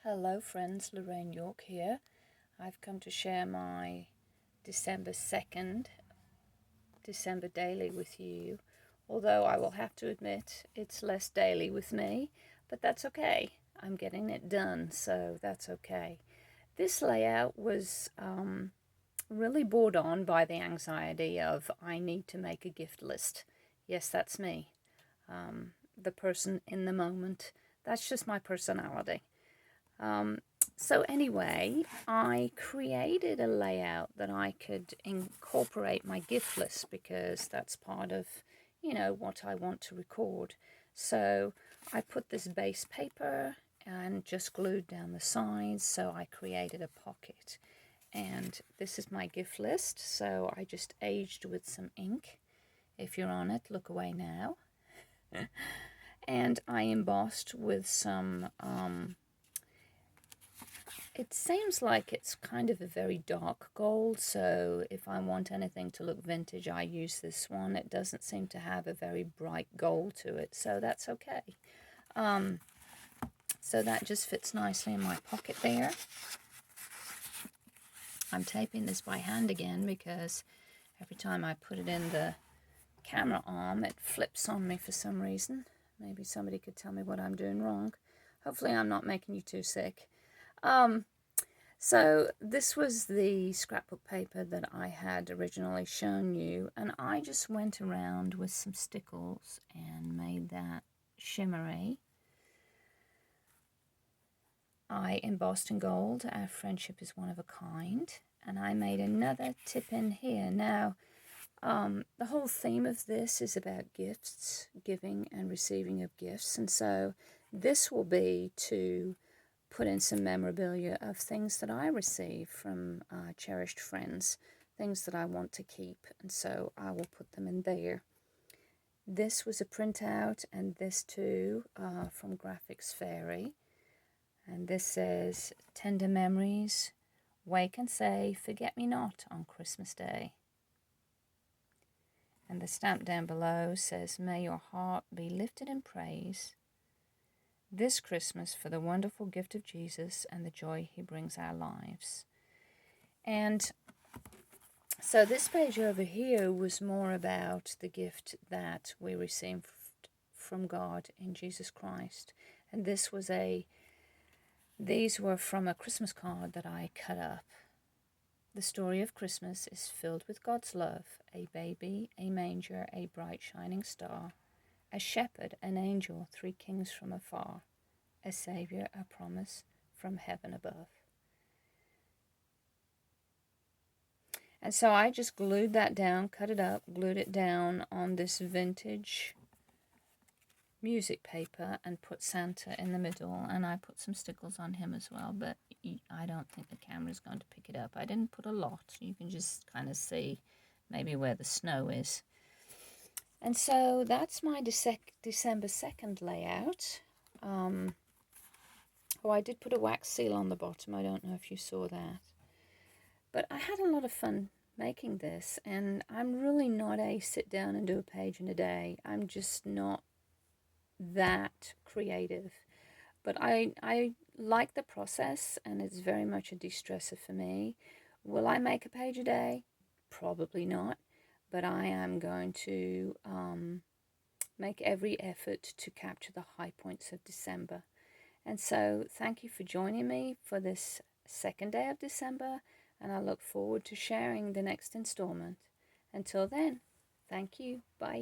Hello friends, Lorraine York here. I've come to share my December 2nd December daily with you, although I will have to admit it's less daily with me, but that's okay. I'm getting it done, so that's okay. This layout was really brought on by the anxiety of I need to make a gift list. Yes, that's me, the person in the moment. That's just my personality. So anyway, I created a layout that I could incorporate my gift list because that's part of, what I want to record. So I put this base paper and just glued down the sides, so I created a pocket. And this is my gift list, so I just aged with some ink. If you're on it, look away now. And I embossed with some it seems like it's kind of a very dark gold, so if I want anything to look vintage, I use this one. It doesn't seem to have a very bright gold to it, so that's okay. So that just fits nicely in my pocket there. I'm taping this by hand again because every time I put it in the camera arm, it flips on me for some reason. Maybe somebody could tell me what I'm doing wrong. Hopefully I'm not making you too sick. So this was the scrapbook paper that I had originally shown you, and I just went around with some stickles and made that shimmery. I embossed in gold, our friendship is one of a kind, and I made another tip in here. Now, the whole theme of this is about gifts, giving and receiving of gifts, and so this will be to put in some memorabilia of things that I receive from cherished friends, things that I want to keep, and so I will put them in there. This was a printout, and this too from Graphics Fairy, and this says, "Tender memories, wake and say, forget me not on Christmas Day." And the stamp down below says, "May your heart be lifted in praise this Christmas for the wonderful gift of Jesus and the joy he brings our lives." And so this page over here was more about the gift that we received from God in Jesus Christ. And these were from a Christmas card that I cut up. The story of Christmas is filled with God's love, a baby, a manger, a bright shining star, a shepherd, an angel, three kings from afar, a Savior, a promise from heaven above. And so I just glued that down, cut it up, glued it down on this vintage music paper and put Santa in the middle, and I put some stickles on him as well, but I don't think the camera's going to pick it up. I didn't put a lot. You can just kind of see maybe where the snow is. And so that's my December 2nd layout. Oh, I did put a wax seal on the bottom. I don't know if you saw that. But I had a lot of fun making this, and I'm really not a sit down and do a page in a day. I'm just not that creative. But I like the process, and it's very much a de-stressor for me. Will I make a page a day? Probably not. But I am going to make every effort to capture the high points of December. And so thank you for joining me for this second day of December, and I look forward to sharing the next installment. Until then, thank you. Bye.